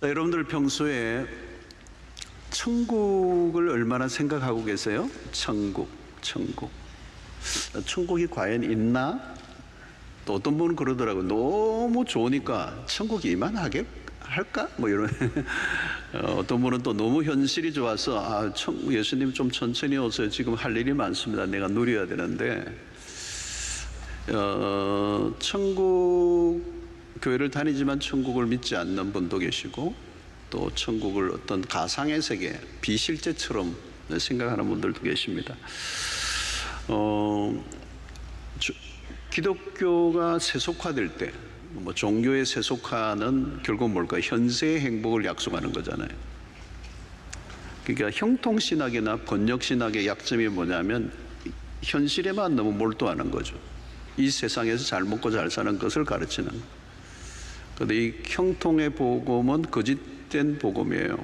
여러분들 평소에 천국을 얼마나 생각하고 계세요? 천국. 천국이 과연 있나? 또 어떤 분은 그러더라고요. 너무 좋으니까 천국이 이만하게 할까? 뭐 이런. 어떤 분은 또 너무 현실이 좋아서 예수님 좀 천천히 오세요. 지금 할 일이 많습니다. 내가 누려야 되는데. 천국 교회를 다니지만 천국을 믿지 않는 분도 계시고, 또 천국을 어떤 가상의 세계, 비실제처럼 생각하는 분들도 계십니다. 기독교가 세속화될 때, 종교의 세속화는 결국 뭘까요? 현세의 행복을 약속하는 거잖아요. 그러니까 형통신학이나 번역신학의 약점이 뭐냐면 현실에만 너무 몰두하는 거죠. 이 세상에서 잘 먹고 잘 사는 것을 가르치는. 그런데 이 형통의 복음은 거짓된 복음이에요.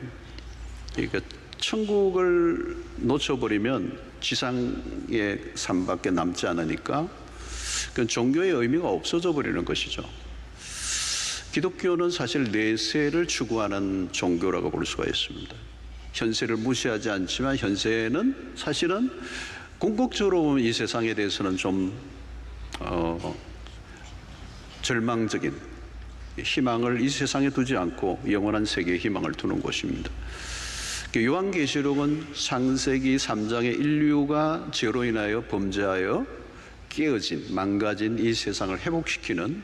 그러니까 천국을 놓쳐버리면 지상의 삶밖에 남지 않으니까 그 종교의 의미가 없어져 버리는 것이죠. 기독교는 사실 내세를 추구하는 종교라고 볼 수가 있습니다. 현세를 무시하지 않지만 현세는 사실은 궁극적으로 보면 이 세상에 대해서는 좀 절망적인 희망을 이 세상에 두지 않고 영원한 세계에 희망을 두는 곳입니다. 요한계시록은 창세기 3장의 인류가 죄로 인하여 범죄하여 깨어진, 망가진 이 세상을 회복시키는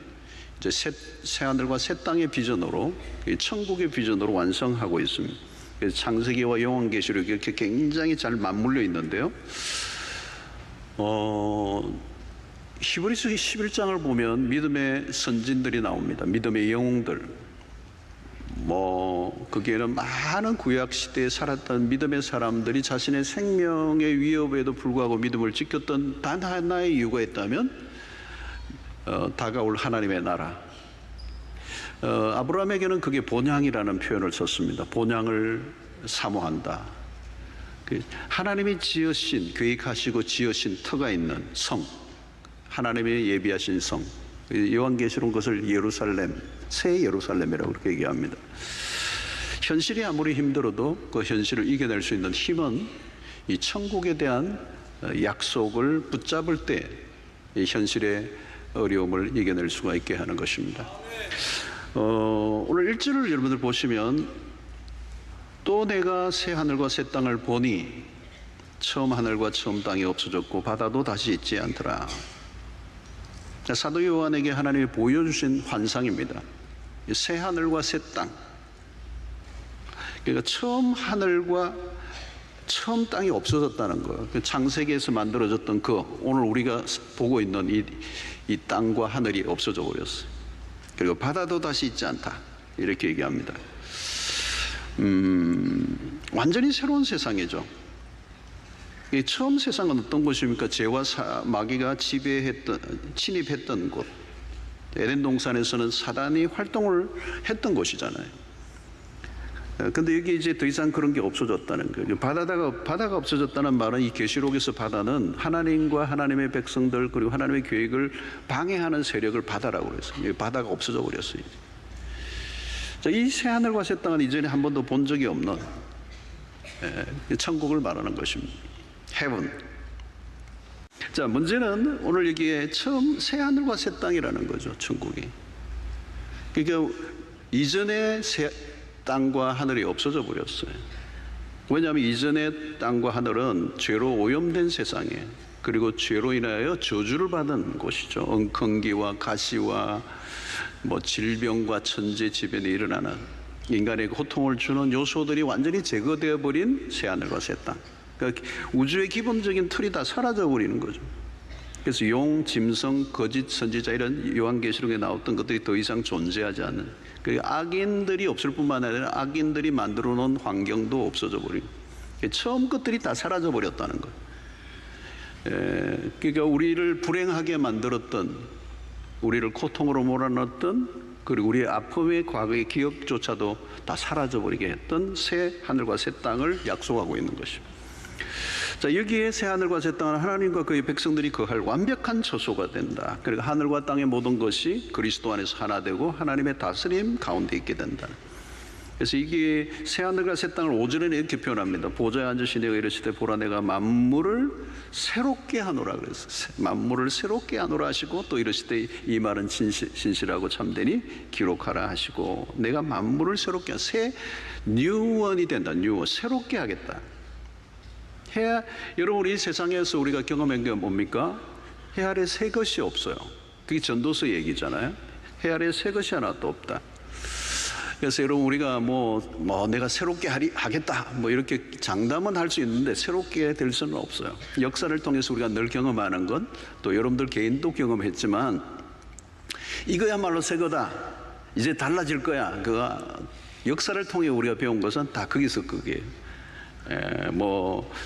이제 새 하늘과 새 땅의 비전으로, 천국의 비전으로 완성하고 있습니다. 그래서 창세기와 요한계시록이 이렇게 굉장히 잘 맞물려 있는데요. 히브리서 11장을 보면 믿음의 선진들이 나옵니다. 믿음의 영웅들. 거기에는 많은 구약 시대에 살았던 믿음의 사람들이 자신의 생명의 위협에도 불구하고 믿음을 지켰던 단 하나의 이유가 있다면 다가올 하나님의 나라. 아브라함에게는 그게 본향이라는 표현을 썼습니다. 본향을 사모한다. 하나님이 지으신, 계획하시고 지으신 터가 있는 성, 하나님이 예비하신 성, 요한계시록은 그것을 예루살렘, 새 예루살렘이라고 그렇게 얘기합니다. 현실이 아무리 힘들어도 그 현실을 이겨낼 수 있는 힘은 이 천국에 대한 약속을 붙잡을 때 이 현실의 어려움을 이겨낼 수가 있게 하는 것입니다. 오늘 1절을 여러분들 보시면, 또 내가 새 하늘과 새 땅을 보니 처음 하늘과 처음 땅이 없어졌고 바다도 다시 있지 않더라. 사도 요한에게 하나님이 보여주신 환상입니다. 새 하늘과 새 땅. 그러니까 처음 하늘과 처음 땅이 없어졌다는 거예요. 창세기에서 만들어졌던 오늘 우리가 보고 있는 이 땅과 하늘이 없어져 버렸어요. 그리고 바다도 다시 있지 않다. 이렇게 얘기합니다. 완전히 새로운 세상이죠. 처음 세상은 어떤 곳입니까? 죄와 마귀가 침입했던 곳. 에덴 동산에서는 사단이 활동을 했던 곳이잖아요. 근데 여기 이제 더 이상 그런 게 없어졌다는 거예요. 바다가 없어졌다는 말은, 이 계시록에서 바다는 하나님과 하나님의 백성들 그리고 하나님의 계획을 방해하는 세력을 바다라고 그랬어요. 바다가 없어져 버렸어요. 이 새 하늘과 새 땅은 이전에 한 번도 본 적이 없는 천국을 말하는 것입니다. heaven. 자, 문제는 오늘 여기에 처음 새 하늘과 새 땅이라는 거죠. 천국이. 그러니까 이전에 새 땅과 하늘이 없어져 버렸어요. 왜냐하면 이전의 땅과 하늘은 죄로 오염된 세상에, 그리고 죄로 인하여 저주를 받은 곳이죠. 엉겅기와 가시와 질병과 천재지변이 일어나는 인간의 고통을 주는 요소들이 완전히 제거되어 버린 새 하늘과 새 땅. 그러니까 우주의 기본적인 틀이 다 사라져 버리는 거죠. 그래서 용, 짐승, 거짓 선지자, 이런 요한계시록에 나왔던 것들이 더 이상 존재하지 않는, 악인들이 없을 뿐만 아니라 악인들이 만들어 놓은 환경도 없어져 버리고, 처음 것들이 다 사라져 버렸다는 거예요. 그러니까 우리를 불행하게 만들었던, 우리를 고통으로 몰아넣었던, 그리고 우리의 아픔의 과거의 기억조차도 다 사라져 버리게 했던 새 하늘과 새 땅을 약속하고 있는 것입니다. 자, 여기에 새 하늘과 새 땅은 하나님과 그의 백성들이 거할 완벽한 처소가 된다. 그리고 하늘과 땅의 모든 것이 그리스도 안에서 하나 되고 하나님의 다스림 가운데 있게 된다. 그래서 이게 새하늘과 새 땅을 오전에는 이렇게 표현합니다. 보좌에 앉으신 이가 이르시되 보라 내가 만물을 새롭게 하노라 그랬어요. 만물을 새롭게 하노라 하시고 또 이르시되 이 말은 진실하고 참되니 기록하라 하시고 내가 만물을 새롭게 새 뉴원이 된다. 뉴원 새롭게 하겠다. 여러분 우리 세상에서 우리가 경험한 게 뭡니까? 해 아래 새 것이 없어요. 그게 전도서 얘기잖아요. 해 아래 새 것이 하나도 없다. 그래서 여러분 우리가 내가 새롭게 하겠다 이렇게 장담은 할 수 있는데 새롭게 될 수는 없어요. 역사를 통해서 우리가 늘 경험하는 건 또 여러분들 개인도 경험했지만 이거야말로 새 거다. 이제 달라질 거야. 역사를 통해 우리가 배운 것은 다 거기서 그게요.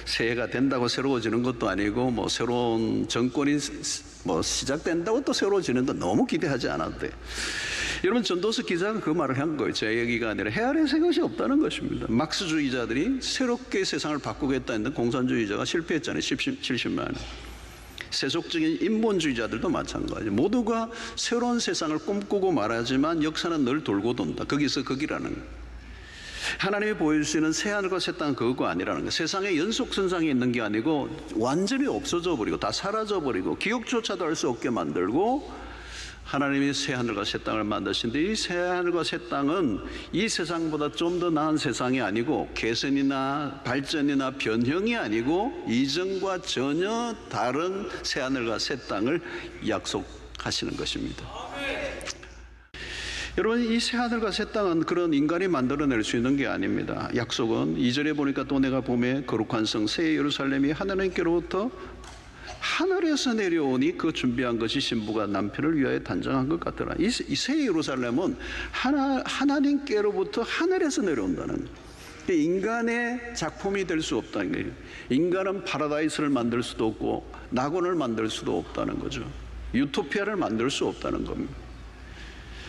새해가 된다고 새로워지는 것도 아니고 새로운 정권이 시작된다고 또 새로워지는 건 너무 기대하지 않아도 돼. 여러분 전도서 기자가 그 말을 한 거예요. 제 얘기가 아니라 해 아래 새 것이 없다는 것입니다. 막스주의자들이 새롭게 세상을 바꾸겠다 했는데 공산주의자가 실패했잖아요. 70만. 세속적인 인본주의자들도 마찬가지. 모두가 새로운 세상을 꿈꾸고 말하지만 역사는 늘 돌고 돈다. 거기서 거기라는 거예요. 하나님이 보여주시는 새하늘과 새 땅은 그거 아니라는 거예요. 세상에 연속선상에 있는 게 아니고 완전히 없어져 버리고 다 사라져 버리고 기억조차도 할 수 없게 만들고 하나님이 새하늘과 새 땅을 만드신데 이 새하늘과 새 땅은 이 세상보다 좀 더 나은 세상이 아니고 개선이나 발전이나 변형이 아니고 이전과 전혀 다른 새하늘과 새 땅을 약속하시는 것입니다. 여러분 이 새하늘과 새 땅은 그런 인간이 만들어낼 수 있는 게 아닙니다. 약속은 2절에 보니까 또 내가 봄에 거룩한 성 새 예루살렘이 하나님께로부터 하늘에서 내려오니 그 준비한 것이 신부가 남편을 위하여 단장한 것 같더라. 이 새 예루살렘은 하나님께로부터 하늘에서 내려온다는 거예요. 인간의 작품이 될 수 없다는 거예요. 인간은 파라다이스를 만들 수도 없고 낙원을 만들 수도 없다는 거죠. 유토피아를 만들 수 없다는 겁니다.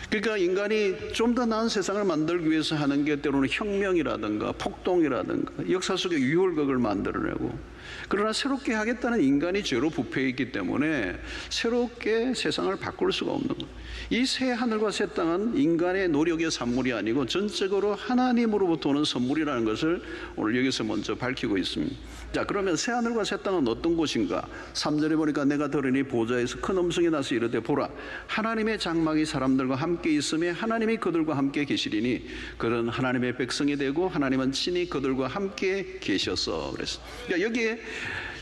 그러니까 인간이 좀 더 나은 세상을 만들기 위해서 하는 게 때로는 혁명이라든가 폭동이라든가 역사 속에 유월극을 만들어내고, 그러나 새롭게 하겠다는 인간이 죄로 부패해 있기 때문에 새롭게 세상을 바꿀 수가 없는 거예요. 이 새 하늘과 새 땅은 인간의 노력의 산물이 아니고 전적으로 하나님으로부터 오는 선물이라는 것을 오늘 여기서 먼저 밝히고 있습니다. 자, 그러면 새 하늘과 새 땅은 어떤 곳인가? 3절에 보니까 내가 들으니 보좌에서 큰 음성이 나서 이르되 보라 하나님의 장막이 사람들과 함께 있으며 하나님이 그들과 함께 계시리니 그는 하나님의 백성이 되고 하나님은 친히 그들과 함께 계셔서. 그래서 그러니까 여기에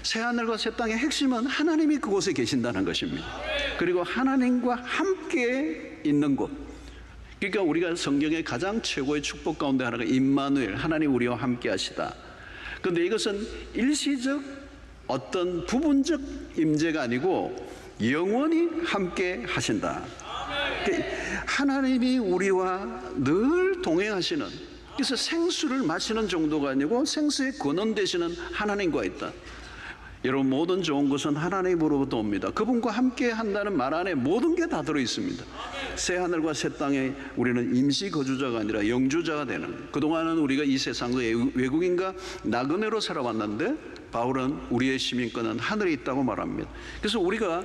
새하늘과 새 땅의 핵심은 하나님이 그곳에 계신다는 것입니다. 그리고 하나님과 함께 있는 곳. 그러니까 우리가 성경의 가장 최고의 축복 가운데 하나가 임마누엘, 하나님 우리와 함께 하시다. 그런데 이것은 일시적 어떤 부분적 임재가 아니고 영원히 함께 하신다. 하나님이 우리와 늘 동행하시는, 그래서 생수를 마시는 정도가 아니고 생수의 근원 되시는 하나님과 있다. 여러분 모든 좋은 것은 하나님으로부터 옵니다. 그분과 함께 한다는 말 안에 모든 게 다 들어있습니다. 새 하늘과 새 땅에 우리는 임시 거주자가 아니라 영주자가 되는 거예요. 그동안은 우리가 이 세상의 외국인과 나그네로 살아왔는데 바울은 우리의 시민권은 하늘에 있다고 말합니다. 그래서 우리가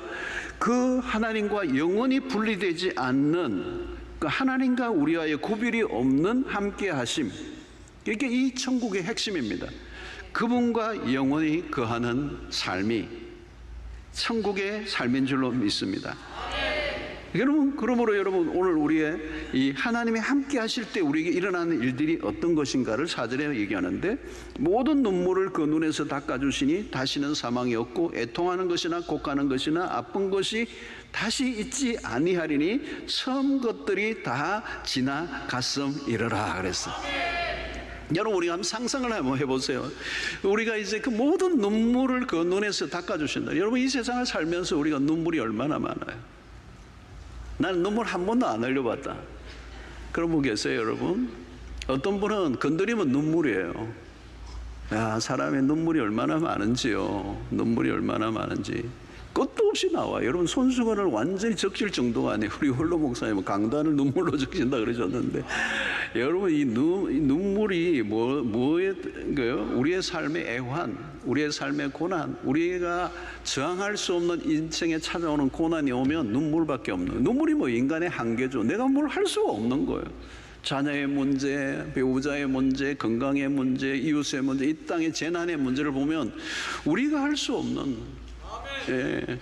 그 하나님과 영원히 분리되지 않는 그 하나님과 우리와의 구별이 없는 함께 하심, 이게 이 천국의 핵심입니다. 그분과 영원히 거하는 삶이 천국의 삶인 줄로 믿습니다. 여러분, 그러므로 여러분 오늘 우리의 이 하나님이 함께 하실 때 우리에게 일어나는 일들이 어떤 것인가를 4절에 얘기하는데, 모든 눈물을 그 눈에서 닦아주시니 다시는 사망이 없고 애통하는 것이나 곡하는 것이나 아픈 것이 다시 있지 아니하리니 처음 것들이 다 지나갔음이러라 그랬어. 여러분 우리가 한번 상상을 한번 해보세요. 우리가 이제 그 모든 눈물을 그 눈에서 닦아주신다. 여러분 이 세상을 살면서 우리가 눈물이 얼마나 많아요. 나는 눈물 한 번도 안 흘려봤다. 그런 분 계세요 여러분? 어떤 분은 건드리면 눈물이에요. 야, 사람의 눈물이 얼마나 많은지요. 눈물이 얼마나 많은지 끝도 없이 나와요. 여러분 손수건을 완전히 적실 정도가 아니에요. 우리 홀로 목사님은 강단을 눈물로 적신다 그러셨는데, 여러분 이 눈물이 뭐의 거요? 우리의 삶의 애환, 우리의 삶의 고난, 우리가 저항할 수 없는 인생에 찾아오는 고난이 오면 눈물밖에 없는 거예요. 눈물이 뭐 인간의 한계죠. 내가 뭘 할 수가 없는 거예요. 자녀의 문제, 배우자의 문제, 건강의 문제, 이웃의 문제, 이 땅의 재난의 문제를 보면 우리가 할 수 없는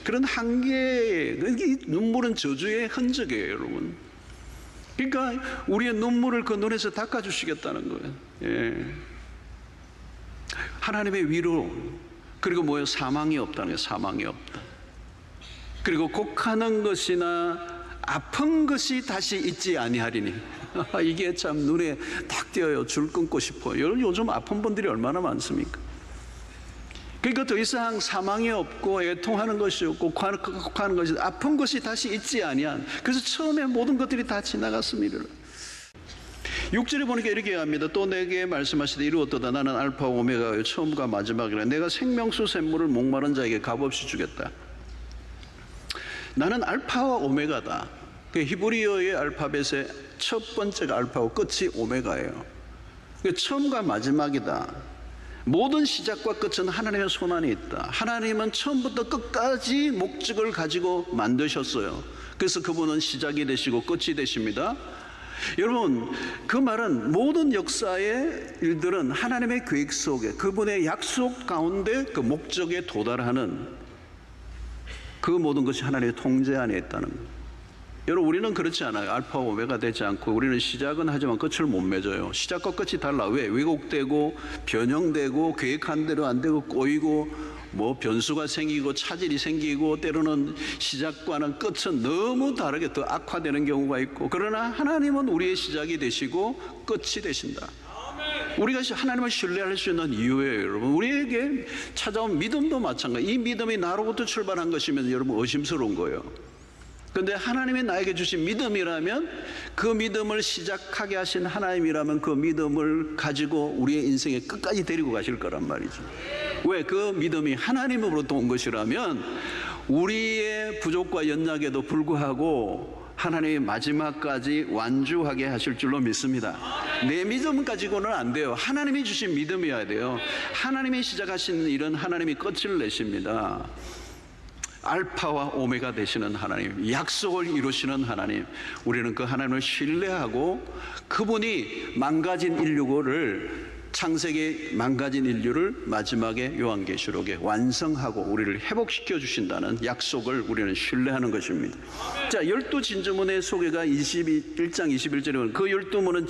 그런 한계의, 이 눈물은 저주의 흔적이에요, 여러분. 그러니까 우리의 눈물을 그 눈에서 닦아주시겠다는 거예요. 하나님의 위로, 그리고 뭐예요? 사망이 없다는 거예요. 사망이 없다. 그리고 곡하는 것이나 아픈 것이 다시 있지 아니하리니. 이게 참 눈에 딱 띄어요. 줄 끊고 싶어요. 요즘 아픈 분들이 얼마나 많습니까? 그러니까 더 이상 사망이 없고 애통하는 것이 없고 곡하는 것이, 아픈 것이 다시 있지 아니한. 그래서 처음에 모든 것들이 다 지나갔습니다. 6절에 보니까 이렇게 합니다. 또 내게 말씀하시되 이루었도다. 나는 알파와 오메가요 처음과 마지막이라. 내가 생명수 샘물을 목마른 자에게 값없이 주겠다. 나는 알파와 오메가다. 그 히브리어의 알파벳의 첫 번째가 알파고 끝이 오메가예요. 처음과 마지막이다. 모든 시작과 끝은 하나님의 손 안에 있다. 하나님은 처음부터 끝까지 목적을 가지고 만드셨어요. 그래서 그분은 시작이 되시고 끝이 되십니다. 여러분, 그 말은 모든 역사의 일들은 하나님의 계획 속에, 그분의 약속 가운데 그 목적에 도달하는 그 모든 것이 하나님의 통제 안에 있다는 거예요. 여러분, 우리는 그렇지 않아요. 알파와 오메가 되지 않고 우리는 시작은 하지만 끝을 못 맺어요. 시작과 끝이 달라. 왜? 왜곡되고 변형되고 계획한 대로 안 되고 꼬이고 뭐 변수가 생기고 차질이 생기고 때로는 시작과는 끝은 너무 다르게 더 악화되는 경우가 있고, 그러나 하나님은 우리의 시작이 되시고 끝이 되신다. 우리가 하나님을 신뢰할 수 있는 이유예요, 여러분. 우리에게 찾아온 믿음도 마찬가지. 이 믿음이 나로부터 출발한 것이면 여러분 의심스러운 거예요. 그런데 하나님이 나에게 주신 믿음이라면, 그 믿음을 시작하게 하신 하나님이라면 그 믿음을 가지고 우리의 인생에 끝까지 데리고 가실 거란 말이죠. 왜? 그 믿음이 하나님으로부터 온 것이라면 우리의 부족과 연약에도 불구하고 하나님이 마지막까지 완주하게 하실 줄로 믿습니다. 내 믿음 가지고는 안 돼요. 하나님이 주신 믿음이어야 돼요. 하나님이 시작하신 일은 하나님이 끝을 내십니다. 알파와 오메가 되시는 하나님, 약속을 이루시는 하나님, 우리는 그 하나님을 신뢰하고 그분이 망가진 인류를, 창세기 망가진 인류를 마지막에 요한계시록에 완성하고 우리를 회복시켜 주신다는 약속을 우리는 신뢰하는 것입니다. 자, 12진주문의 소개가 1장 21절에 보면 그 12문은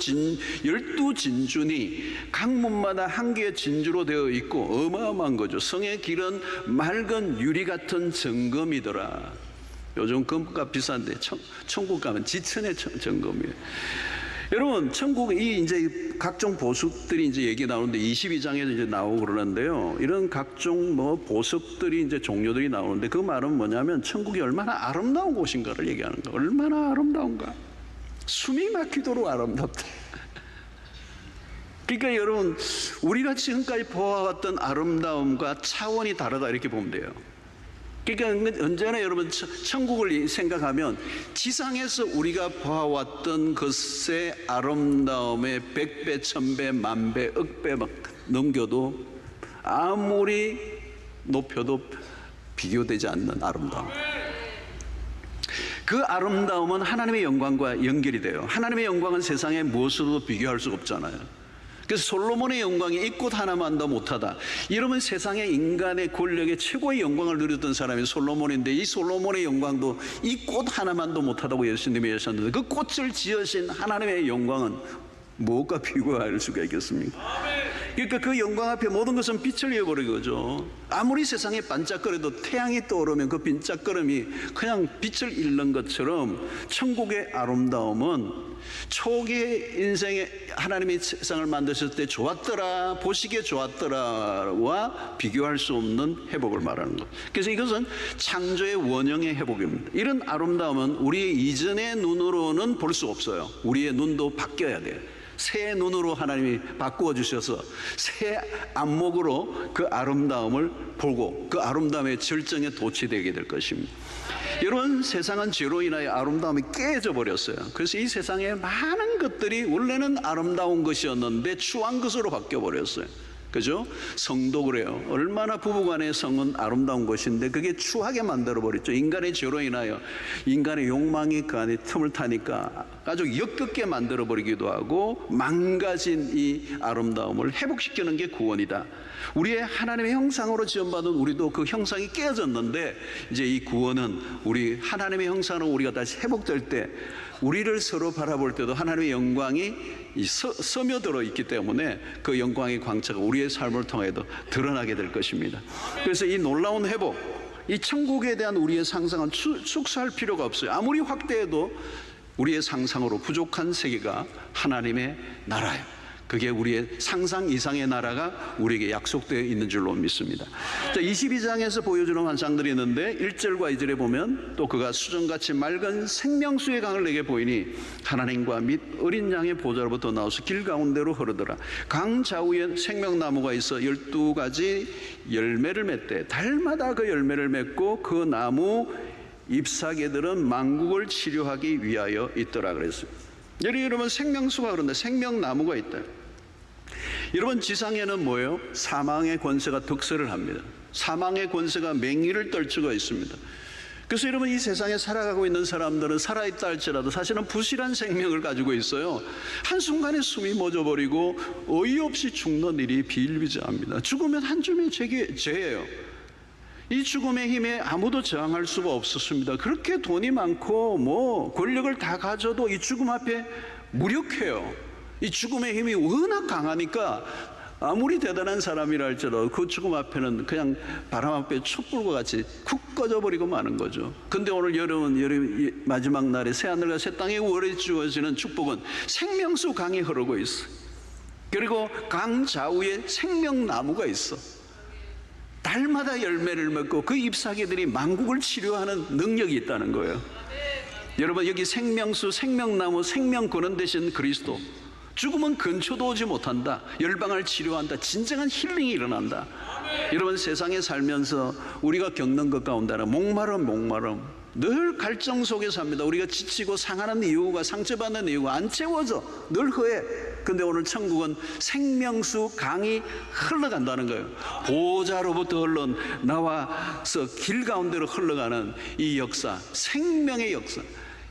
12진준이 각 문마다 한 개의 진주로 되어 있고 어마어마한 거죠. 성의 길은 맑은 유리 같은 정금이더라. 요즘 금값 비싼데 천국 가면 지천의 정금이에요. 여러분, 천국이 이제 각종 보석들이 이제 얘기 나오는데 22장에도 이제 나오고 그러는데요. 이런 각종 뭐 보석들이 이제 종류들이 나오는데 그 말은 뭐냐면 천국이 얼마나 아름다운 곳인가를 얘기하는 거예요. 얼마나 아름다운가. 숨이 막히도록 아름답다. 그러니까 여러분, 우리가 지금까지 보아왔던 아름다움과 차원이 다르다 이렇게 보면 돼요. 그러니까 언제나 여러분 천국을 생각하면 지상에서 우리가 봐왔던 것의 아름다움에 100배, 1000배, 만배, 억배 막 넘겨도 아무리 높여도 비교되지 않는 아름다움. 그 아름다움은 하나님의 영광과 연결이 돼요. 하나님의 영광은 세상에 무엇으로도 비교할 수 없잖아요. 그래서 솔로몬의 영광이 이 꽃 하나만도 못하다. 이러면 세상에 인간의 권력의 최고의 영광을 누렸던 사람이 솔로몬인데, 이 솔로몬의 영광도 이 꽃 하나만도 못하다고 예수님이 하셨는데, 그 꽃을 지으신 하나님의 영광은 무엇과 비교할 수가 있겠습니까? 그러니까 그 영광 앞에 모든 것은 빛을 잃어버린 거죠. 아무리 세상에 반짝거려도 태양이 떠오르면 그 반짝거림이 그냥 빛을 잃는 것처럼 천국의 아름다움은 초기의 인생에 하나님이 세상을 만드셨을 때 좋았더라, 보시기에 좋았더라와 비교할 수 없는 회복을 말하는 것. 그래서 이것은 창조의 원형의 회복입니다. 이런 아름다움은 우리의 이전의 눈으로는 볼 수 없어요. 우리의 눈도 바뀌어야 돼요. 새 눈으로 하나님이 바꾸어 주셔서 새 안목으로 그 아름다움을 보고 그 아름다움의 절정에 도취되게 될 것입니다. 여러분, 세상은 죄로 인하여 아름다움이 깨져 버렸어요. 그래서 이 세상에 많은 것들이 원래는 아름다운 것이었는데 추한 것으로 바뀌어 버렸어요. 그죠? 성도 그래요. 얼마나 부부간의 성은 아름다운 것인데 그게 추하게 만들어버렸죠. 인간의 죄로 인하여 인간의 욕망이 그 안에 틈을 타니까 아주 역겹게 만들어버리기도 하고 망가진 이 아름다움을 회복시키는 게 구원이다. 우리의 하나님의 형상으로 지음받은 우리도 그 형상이 깨어졌는데 이제 이 구원은 우리 하나님의 형상으로 우리가 다시 회복될 때 우리를 서로 바라볼 때도 하나님의 영광이 스며들어 있기 때문에 그 영광의 광채가 우리의 삶을 통해도 드러나게 될 것입니다. 그래서 이 놀라운 회복, 이 천국에 대한 우리의 상상은 축소할 필요가 없어요. 아무리 확대해도 우리의 상상으로 부족한 세계가 하나님의 나라예요. 그게 우리의 상상 이상의 나라가 우리에게 약속되어 있는 줄로 믿습니다. 자, 22장에서 보여주는 환상들이 있는데 1절과 2절에 보면 또 그가 수정같이 맑은 생명수의 강을 내게 보이니 하나님과 및 어린 양의 보좌로부터 나와서 길 가운데로 흐르더라. 강 좌우에 생명나무가 있어 12가지 열매를 맺되 달마다 그 열매를 맺고 그 나무 잎사귀들은 만국을 치료하기 위하여 있더라 그랬어요. 여러분 생명수가 그런데 생명나무가 있다. 여러분 지상에는 뭐예요? 사망의 권세가 득세를 합니다. 사망의 권세가 맹위를 떨치고 있습니다. 그래서 여러분 이 세상에 살아가고 있는 사람들은 살아있다 할지라도 사실은 부실한 생명을 가지고 있어요. 한순간에 숨이 멎어버리고 어이없이 죽는 일이 비일비재합니다. 죽으면 한 줌의 죄예요. 이 죽음의 힘에 아무도 저항할 수가 없었습니다. 그렇게 돈이 많고 뭐 권력을 다 가져도 이 죽음 앞에 무력해요. 이 죽음의 힘이 워낙 강하니까 아무리 대단한 사람이라 할지라도 그 죽음 앞에는 그냥 바람 앞에 촛불과 같이 쿡 꺼져버리고 마는 거죠. 근데 오늘 여러분 마지막 날에 새하늘과 새 땅에 월에 주어지는 축복은 생명수 강이 흐르고 있어. 그리고 강 좌우에 생명나무가 있어. 달마다 열매를 맺고 그 잎사귀들이 만국을 치료하는 능력이 있다는 거예요. 여러분 여기 생명수, 생명나무, 생명근원 되신 그리스도, 죽음은 근처도 오지 못한다. 열방을 치료한다. 진정한 힐링이 일어난다. 여러분 세상에 살면서 우리가 겪는 것 가운데는 목마름 늘 갈증 속에 삽니다. 우리가 지치고 상하는 이유가, 상처받는 이유가 안 채워져. 늘 허해. 근데 오늘 천국은 생명수 강이 흘러간다는 거예요. 보좌로부터 나와서 길 가운데로 흘러가는 이 역사, 생명의 역사.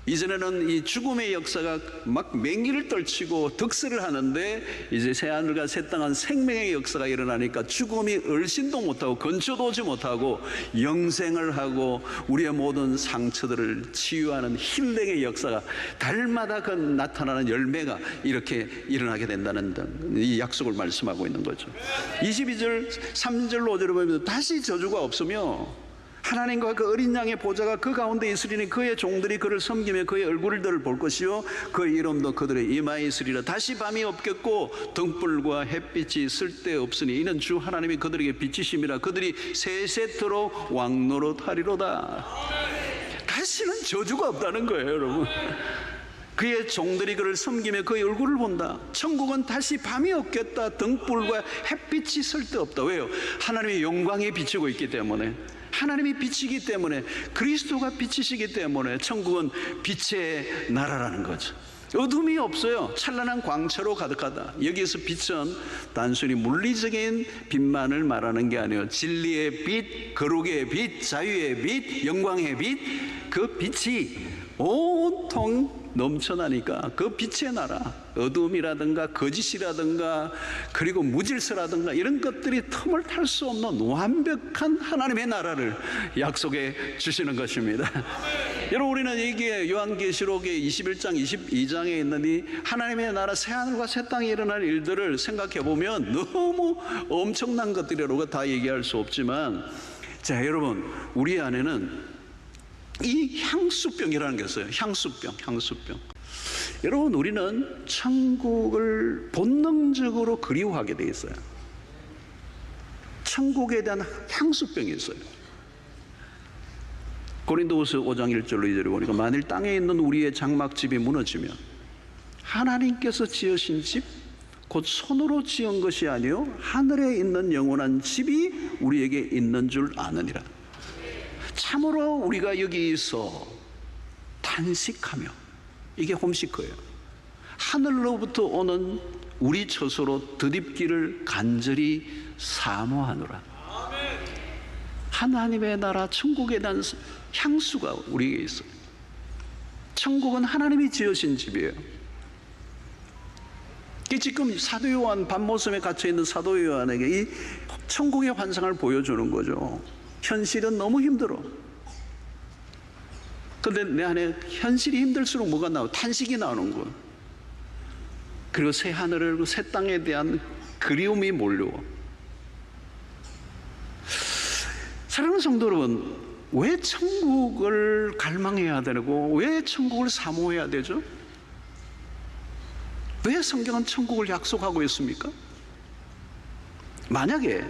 이전에는 이 죽음의 역사가 막 맹기를 떨치고 득세를 하는데 이제 새하늘과 새 땅은 생명의 역사가 일어나니까 죽음이 얼씬도 못하고 근처도 오지 못하고 영생을 하고 우리의 모든 상처들을 치유하는 힐링의 역사가 달마다 그 나타나는 열매가 이렇게 일어나게 된다는 이 약속을 말씀하고 있는 거죠. 22절 3절로 5절을 보면 다시 저주가 없으며 하나님과 그 어린 양의 보좌가 그 가운데 있으리니 그의 종들이 그를 섬기며 그의 얼굴들을 볼 것이요 그의 이름도 그들의 이마에 있으리라. 다시 밤이 없겠고 등불과 햇빛이 쓸데없으니 이는 주 하나님이 그들에게 빛이심이라. 그들이 세세토록 왕노릇하리로다. 다시는 저주가 없다는 거예요 여러분. 그의 종들이 그를 섬기며 그의 얼굴을 본다. 천국은 다시 밤이 없겠다. 등불과 햇빛이 쓸데없다. 왜요? 하나님의 영광이 비치고 있기 때문에, 하나님이 빛이기 때문에, 그리스도가 빛이시기 때문에 천국은 빛의 나라라는 거죠. 어둠이 없어요. 찬란한 광채로 가득하다. 여기에서 빛은 단순히 물리적인 빛만을 말하는 게 아니에요. 진리의 빛, 거룩의 빛, 자유의 빛, 영광의 빛, 그 빛이 온통 넘쳐나니까 그 빛의 나라, 어둠이라든가 거짓이라든가 그리고 무질서라든가 이런 것들이 틈을 탈 수 없는 완벽한 하나님의 나라를 약속해 주시는 것입니다. 여러분 우리는 이게 요한계시록의 21장 22장에 있는 이 하나님의 나라 새하늘과 새 땅에 일어날 일들을 생각해 보면 너무 엄청난 것들이라고 다 얘기할 수 없지만, 자 여러분 우리 안에는 이 향수병이라는 게 있어요. 향수병. 여러분 우리는 천국을 본능적으로 그리워하게 돼 있어요. 천국에 대한 향수병이 있어요. 고린도후서 5장 1절로 2절에 보니까 만일 땅에 있는 우리의 장막집이 무너지면 하나님께서 지으신 집 곧 손으로 지은 것이 아니요 하늘에 있는 영원한 집이 우리에게 있는 줄 아느니라. 참으로 우리가 여기서 탄식하며, 이게 홈시크예요. 하늘로부터 오는 우리 처소로 드립기를 간절히 사모하노라. 하나님의 나라 천국에 대한 향수가 우리에게 있어요. 천국은 하나님이 지으신 집이에요. 지금 사도 요한, 밤모섬에 갇혀있는 사도 요한에게 이 천국의 환상을 보여주는 거죠. 현실은 너무 힘들어. 그런데 내 안에 현실이 힘들수록 뭐가 나와? 탄식이 나오는 거예요. 그리고 새 하늘을, 새 땅에 대한 그리움이 몰려와. 사랑하는 성도 여러분, 왜 천국을 갈망해야 되고 왜 천국을 사모해야 되죠? 왜 성경은 천국을 약속하고 있습니까? 만약에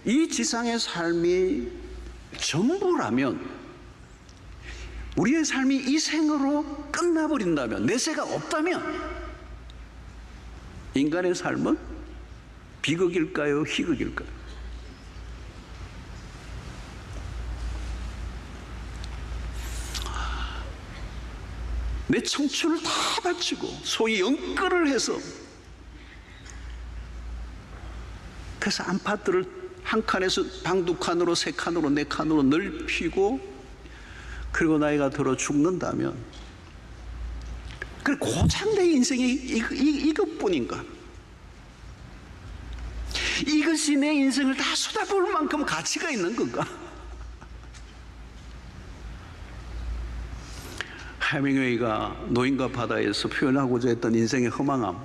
이 지상의 삶이 전부라면, 우리의 삶이 이 생으로 끝나버린다면, 내세가 없다면 인간의 삶은 비극일까요? 희극일까요? 내 청춘을 다 바치고 소위 연끌을 해서, 그래서 안팎들을 한 칸에서 방 두 칸으로, 세 칸으로, 네 칸으로 넓히고, 그리고 나이가 들어 죽는다면, 그래 고작 내 인생이 이것뿐인가? 이것이 내 인생을 다 쏟아부을 만큼 가치가 있는 건가? 해밍웨이가 노인과 바다에서 표현하고자 했던 인생의 허망함,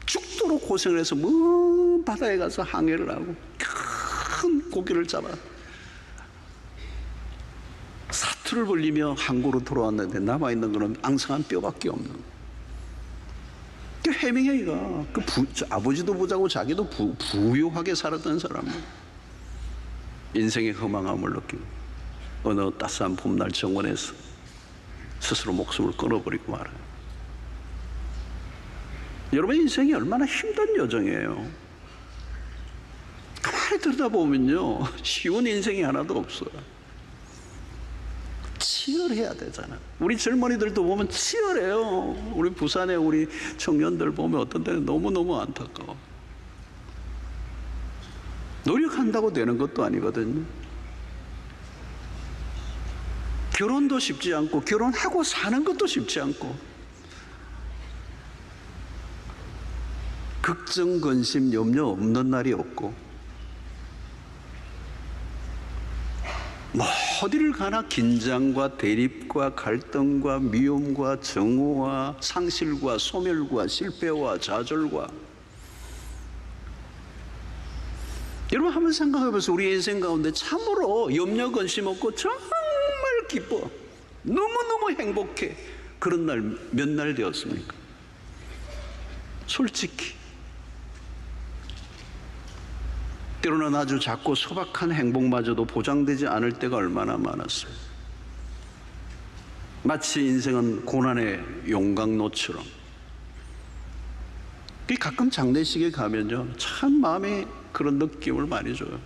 죽도록 고생을 해서 먼 바다에 가서 항해를 하고 큰 고기를 잡아 사투를 벌리며 항구로 돌아왔는데 남아있는 것은 앙상한 뼈밖에 없는. 그 해밍웨이가 아버지도 부자고 자기도 부유하게 살았던 사람이에요. 인생의 허망함을 느끼고 어느 따스한 봄날 정원에서 스스로 목숨을 끊어버리고 말아요. 여러분, 인생이 얼마나 힘든 여정이에요. 가만히 들여다보면요, 쉬운 인생이 하나도 없어요. 치열해야 되잖아. 우리 젊은이들도 보면 치열해요. 우리 부산에 우리 청년들 보면 어떤 때는 너무너무 안타까워. 노력한다고 되는 것도 아니거든요. 결혼도 쉽지 않고, 결혼하고 사는 것도 쉽지 않고, 걱정, 근심, 염려 없는 날이 없고, 뭐 어디를 가나 긴장과 대립과 갈등과 미움과 정오와 상실과 소멸과 실패와 좌절과. 여러분, 한번 생각해 보세요. 우리 인생 가운데 참으로 염려, 근심 없고 정말 기뻐, 너무너무 행복해, 그런 날 몇 날 되었습니까? 솔직히 때로는 아주 작고 소박한 행복마저도 보장되지 않을 때가 얼마나 많았어요. 마치 인생은 고난의 용광로처럼. 가끔 장례식에 가면요, 참 마음에 그런 느낌을 많이 줘요.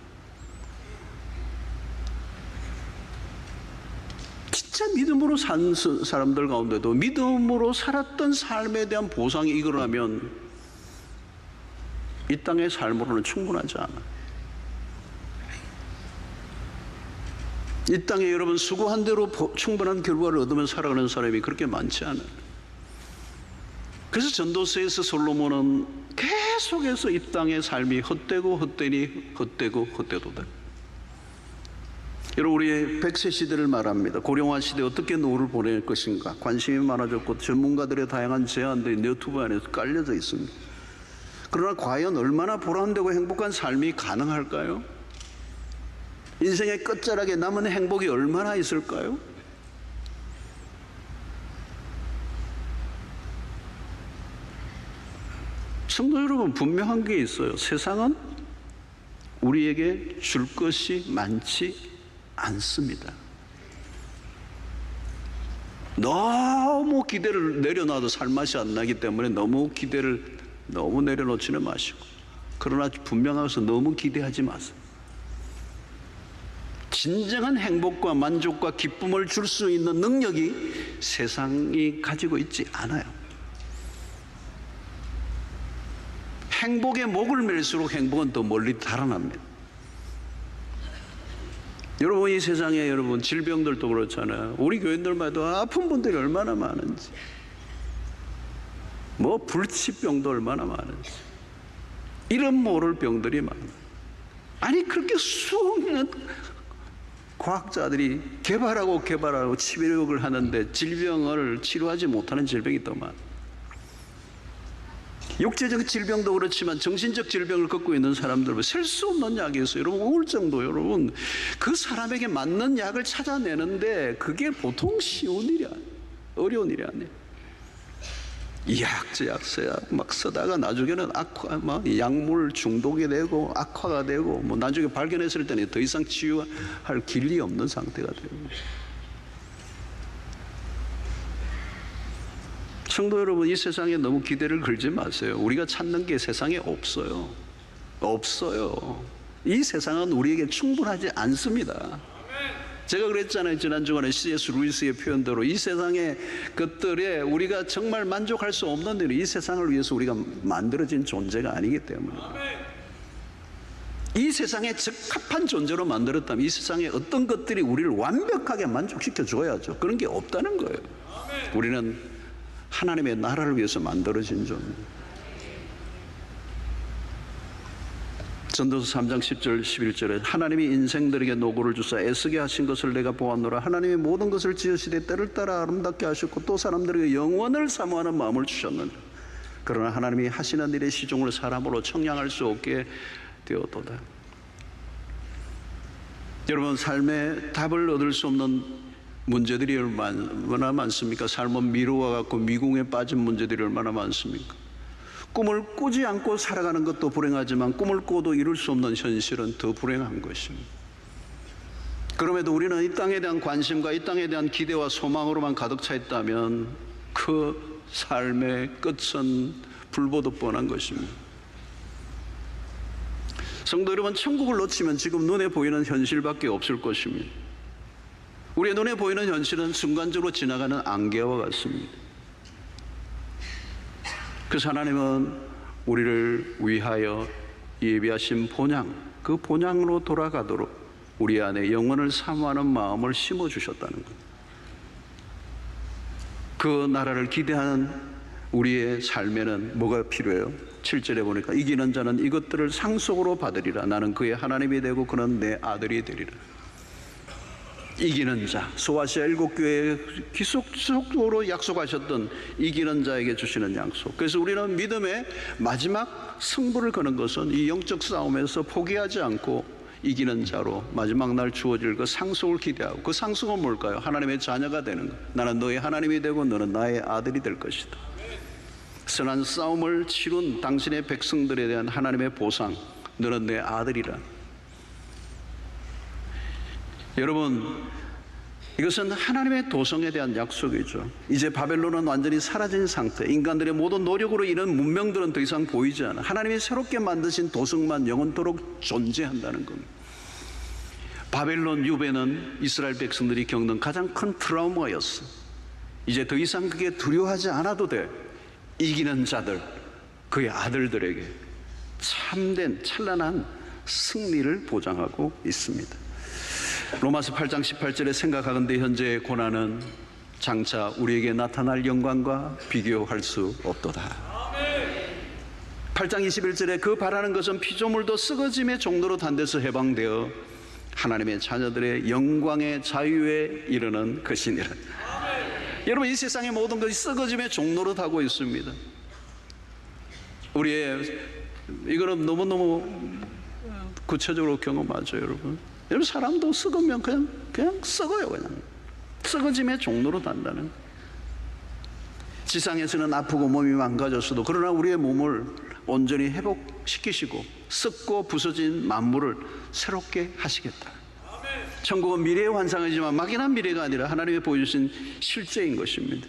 진짜 믿음으로 산 사람들 가운데도 믿음으로 살았던 삶에 대한 보상이 이거라면 이 땅의 삶으로는 충분하지 않아요. 이 땅에 여러분 수고한 대로 충분한 결과를 얻으면 살아가는 사람이 그렇게 많지 않아요. 그래서 전도서에서 솔로몬은 계속해서 이 땅의 삶이 헛되고 헛되니 헛되고 헛되도다. 여러분, 우리의 100세 시대를 말합니다. 고령화 시대에 어떻게 노후를 보낼 것인가 관심이 많아졌고, 전문가들의 다양한 제안들이 유튜브 안에 깔려져 있습니다. 그러나 과연 얼마나 보람되고 행복한 삶이 가능할까요? 인생의 끝자락에 남은 행복이 얼마나 있을까요? 성도 여러분, 분명한 게 있어요. 세상은 우리에게 줄 것이 많지 않습니다. 너무 기대를 내려놔도 살맛이 안 나기 때문에 너무 기대를 너무 내려놓지는 마시고, 그러나 분명하서 너무 기대하지 마세요. 진정한 행복과 만족과 기쁨을 줄 수 있는 능력이 세상이 가지고 있지 않아요. 행복의 목을 맬수록 행복은 더 멀리 달아납니다. 여러분, 이 세상에 여러분 질병들도 그렇잖아요. 우리 교인들만 해도 아픈 분들이 얼마나 많은지, 뭐 불치병도 얼마나 많은지, 이름 모를 병들이 많아요. 아니 그렇게 수많은 과학자들이 개발하고 치료를 하는데 질병을 치료하지 못하는 질병이 더 많아요. 육체적 질병도 그렇지만 정신적 질병을 갖고 있는 사람들, 셀 수 없는 약이 있어요. 여러분, 우울증도 여러분 그 사람에게 맞는 약을 찾아내는데 그게 보통 쉬운 일이 아니에요. 어려운 일이 아니에요. 이 약, 저 약, 저 약 막 쓰다가 나중에는 약물 중독이 되고 악화가 되고 뭐 나중에 발견했을 때는 더 이상 치유할 길이 없는 상태가 되고. 성도 여러분, 이 세상에 너무 기대를 걸지 마세요. 우리가 찾는 게 세상에 없어요. 없어요. 이 세상은 우리에게 충분하지 않습니다. 제가 그랬잖아요. 지난 주간에 C.S. 루이스의 표현대로 이 세상의 것들에 우리가 정말 만족할 수 없는 일은 이 세상을 위해서 우리가 만들어진 존재가 아니기 때문에, 이 세상에 적합한 존재로 만들었다면 이 세상에 어떤 것들이 우리를 완벽하게 만족시켜 줘야죠. 그런 게 없다는 거예요. 우리는 하나님의 나라를 위해서 만들어진 존재. 전도서 3장 10절 11절에 하나님이 인생들에게 노고를 주사 애쓰게 하신 것을 내가 보았노라. 하나님이 모든 것을 지으시되 때를 따라 아름답게 하셨고 또 사람들에게 영원을 사모하는 마음을 주셨느니라. 그러나 하나님이 하시는 일의 시종을 사람으로 청량할 수 없게 되었도다. 여러분, 삶의 답을 얻을 수 없는 문제들이 얼마나 많습니까? 삶은 미루와 같고 미궁에 빠진 문제들이 얼마나 많습니까? 꿈을 꾸지 않고 살아가는 것도 불행하지만 꿈을 꿔도 이룰 수 없는 현실은 더 불행한 것입니다. 그럼에도 우리는 이 땅에 대한 관심과 이 땅에 대한 기대와 소망으로만 가득 차 있다면 그 삶의 끝은 불보듯 뻔한 것입니다. 성도 여러분, 천국을 놓치면 지금 눈에 보이는 현실밖에 없을 것입니다. 우리의 눈에 보이는 현실은 순간적으로 지나가는 안개와 같습니다. 그래서 하나님은 우리를 위하여 예비하신 본향, 그 본향으로 돌아가도록 우리 안에 영원을 사모하는 마음을 심어주셨다는 것. 그 나라를 기대하는 우리의 삶에는 뭐가 필요해요? 7절에 보니까 이기는 자는 이것들을 상속으로 받으리라. 나는 그의 하나님이 되고 그는 내 아들이 되리라. 이기는 자, 소아시아 7교회에 기속적으로 약속하셨던 이기는 자에게 주시는 약속. 그래서 우리는 믿음의 마지막 승부를 거는 것은 이 영적 싸움에서 포기하지 않고 이기는 자로 마지막 날 주어질 그 상속을 기대하고, 그 상속은 뭘까요? 하나님의 자녀가 되는 것. 나는 너의 하나님이 되고 너는 나의 아들이 될 것이다. 선한 싸움을 치룬 당신의 백성들에 대한 하나님의 보상, 너는 내 아들이라. 여러분, 이것은 하나님의 도성에 대한 약속이죠. 이제 바벨론은 완전히 사라진 상태, 인간들의 모든 노력으로 이런 문명들은 더 이상 보이지 않아. 하나님이 새롭게 만드신 도성만 영원토록 존재한다는 겁니다. 바벨론 유배는 이스라엘 백성들이 겪는 가장 큰 트라우마였어. 이제 더 이상 그게 두려워하지 않아도 돼. 이기는 자들, 그의 아들들에게 참된 찬란한 승리를 보장하고 있습니다. 로마서 8장 18절에 생각하건대 현재의 고난은 장차 우리에게 나타날 영광과 비교할 수 없도다. 8장 21절에 그 바라는 것은 피조물도 썩어짐의 종로로 단데서 해방되어 하나님의 자녀들의 영광의 자유에 이르는 것이니라. 여러분, 이 세상의 모든 것이 썩어짐의 종로로 타고 있습니다. 이거는 너무너무 구체적으로 경험하죠, 여러분. 여러분, 사람도 썩으면 그냥 썩어요. 그냥 썩어짐의 종로로 단다는. 지상에서는 아프고 몸이 망가졌어도 그러나 우리의 몸을 온전히 회복시키시고 썩고 부서진 만물을 새롭게 하시겠다. 천국은 미래의 환상이지만 막연한 미래가 아니라 하나님이 보여주신 실제인 것입니다.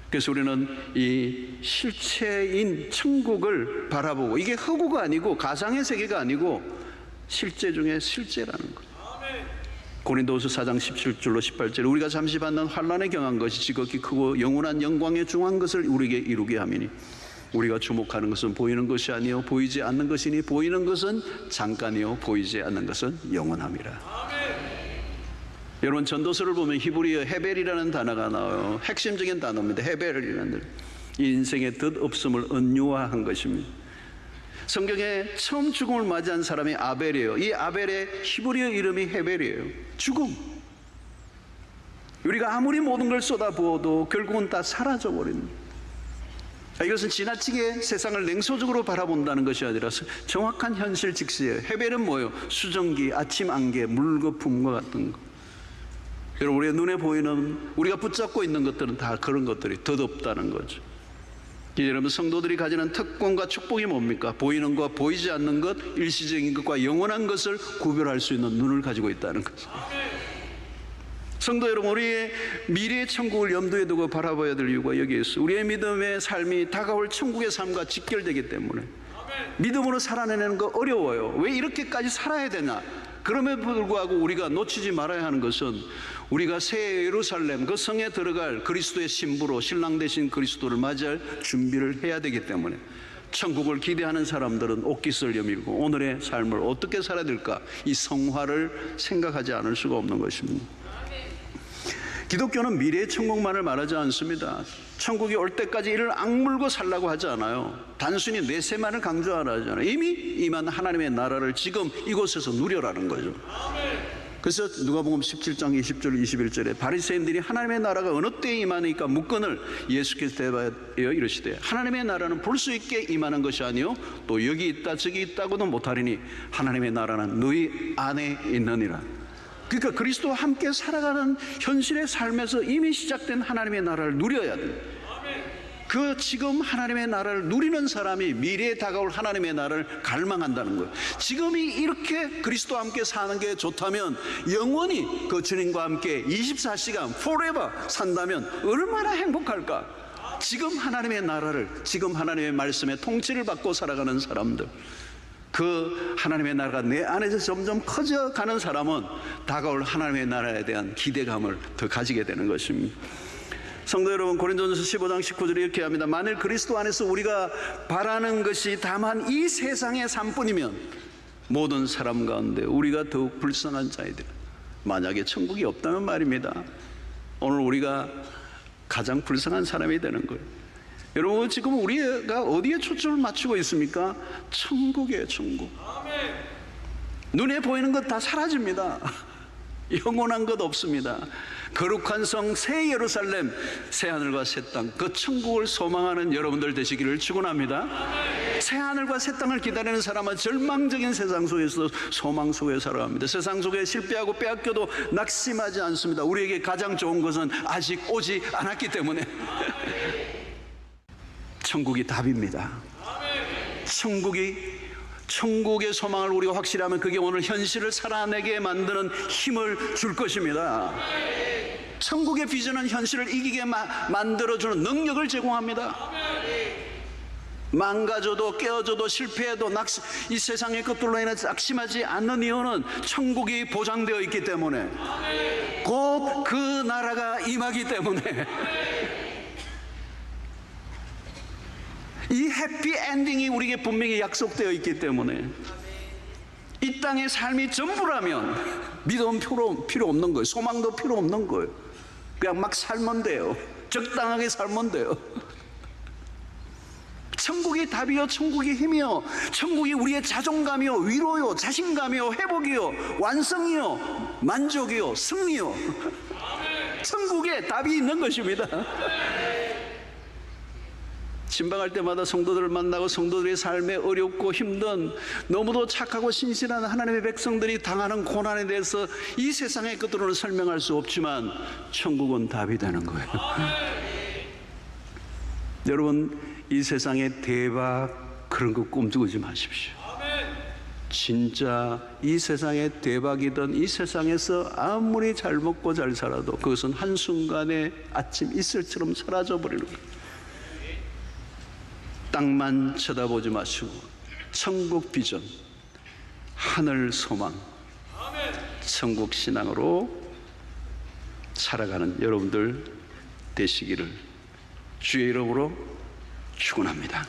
그래서 우리는 이 실체인 천국을 바라보고, 이게 허구가 아니고 가상의 세계가 아니고 실제 중에 실제라는 것. 고린도후서 4장 17절로 18절에 우리가 잠시 받는 환난에 경한 것이 지극히 크고 영원한 영광에 중한 것을 우리에게 이루게 하미니 우리가 주목하는 것은 보이는 것이 아니요 보이지 않는 것이니 보이는 것은 잠깐이요 보이지 않는 것은 영원함이라. 여러분 전도서를 보면 히브리어 헤벨이라는 단어가 나와요. 핵심적인 단어입니다. 헤벨이라는 이 인생의 덧없음을 은유화한 것입니다. 성경에 처음 죽음을 맞이한 사람이 아벨이에요. 이 아벨의 히브리어 이름이 헤벨이에요. 죽음. 우리가 아무리 모든 걸 쏟아부어도 결국은 다 사라져버립니다. 이것은 지나치게 세상을 냉소적으로 바라본다는 것이 아니라 정확한 현실 직시예요. 헤벨은 뭐예요? 수증기, 아침 안개, 물거품과 같은 것. 여러분 우리의 눈에 보이는 우리가 붙잡고 있는 것들은 다 그런 것들이 덧없다는 거죠. 여러분 성도들이 가지는 특권과 축복이 뭡니까? 보이는 것과 보이지 않는 것, 일시적인 것과 영원한 것을 구별할 수 있는 눈을 가지고 있다는 거죠. 성도 여러분, 우리의 미래의 천국을 염두에 두고 바라봐야 될 이유가 여기에 있어요. 우리의 믿음의 삶이 다가올 천국의 삶과 직결되기 때문에 믿음으로 살아내는 거 어려워요. 왜 이렇게까지 살아야 되나? 그럼에도 불구하고 우리가 놓치지 말아야 하는 것은 우리가 새 예루살렘 그 성에 들어갈 그리스도의 신부로 신랑 되신 그리스도를 맞이할 준비를 해야 되기 때문에 천국을 기대하는 사람들은 옷깃을 여미고 오늘의 삶을 어떻게 살아야 될까? 이 성화를 생각하지 않을 수가 없는 것입니다. 기독교는 미래의 천국만을 말하지 않습니다. 천국이 올 때까지 이를 악물고 살라고 하지 않아요. 단순히 내세만을 강조하지 않아요. 이미 임한 하나님의 나라를 지금 이곳에서 누려라는 거죠. 그래서 누가복음 17장 20절 21절에 바리새인들이 하나님의 나라가 어느 때에 임하니까 묻건을 예수께서 대답하여 이르시되 하나님의 나라는 볼 수 있게 임하는 것이 아니요 또 여기 있다 저기 있다고도 못하리니 하나님의 나라는 너희 안에 있느니라. 그러니까 그리스도와 함께 살아가는 현실의 삶에서 이미 시작된 하나님의 나라를 누려야 돼요. 그 지금 하나님의 나라를 누리는 사람이 미래에 다가올 하나님의 나라를 갈망한다는 거예요. 지금이 이렇게 그리스도와 함께 사는 게 좋다면 영원히 그 주님과 함께 24시간 forever 산다면 얼마나 행복할까? 지금 하나님의 나라를, 지금 하나님의 말씀의 통치를 받고 살아가는 사람들, 그 하나님의 나라가 내 안에서 점점 커져가는 사람은 다가올 하나님의 나라에 대한 기대감을 더 가지게 되는 것입니다. 성도 여러분, 고린도전서 15장 19절에 이렇게 합니다. 만일 그리스도 안에서 우리가 바라는 것이 다만 이 세상의 삶뿐이면 모든 사람 가운데 우리가 더욱 불쌍한 자이들. 만약에 천국이 없다면 말입니다. 오늘 우리가 가장 불쌍한 사람이 되는 거예요. 여러분 지금 우리가 어디에 초점을 맞추고 있습니까? 천국이에요. 천국. 눈에 보이는 것 다 사라집니다. 영원한 것 없습니다. 거룩한 성 새 예루살렘, 새 하늘과 새 땅, 그 천국을 소망하는 여러분들 되시기를 축원합니다. 새 하늘과 새 땅을 기다리는 사람은 절망적인 세상 속에서 소망 속에 살아갑니다. 세상 속에 실패하고 빼앗겨도 낙심하지 않습니다. 우리에게 가장 좋은 것은 아직 오지 않았기 때문에 천국이 답입니다. 천국의 소망을 우리가 확실하면 그게 오늘 현실을 살아내게 만드는 힘을 줄 것입니다. 천국의 비전은 현실을 이기게 만들어주는 능력을 제공합니다. 망가져도 깨어져도 실패해도 이 세상의 것들로 인해 낙심하지 않는 이유는 천국이 보장되어 있기 때문에, 곧 그 나라가 임하기 때문에, 이 해피 엔딩이 우리에게 분명히 약속되어 있기 때문에 이 땅의 삶이 전부라면 믿음은 필요 없는 거예요. 소망도 필요 없는 거예요. 그냥 막 살면 돼요. 적당하게 살면 돼요. 천국이 답이요, 천국이 힘이요, 천국이 우리의 자존감이요, 위로요, 자신감이요, 회복이요, 완성이요, 만족이요, 승리요. 천국에 답이 있는 것입니다. 신방할 때마다 성도들을 만나고 성도들의 삶에 어렵고 힘든, 너무도 착하고 신실한 하나님의 백성들이 당하는 고난에 대해서 이 세상의 것들로는 설명할 수 없지만 천국은 답이 되는 거예요. 여러분, 이 세상의 대박 그런 거 꿈꾸지 마십시오. 진짜 이 세상의 대박이든 이 세상에서 아무리 잘 먹고 잘 살아도 그것은 한순간에 아침 이슬처럼 사라져버리는 거예요. 땅만 쳐다보지 마시고 천국 비전, 하늘 소망, 천국 신앙으로 살아가는 여러분들 되시기를 주의 이름으로 축원합니다.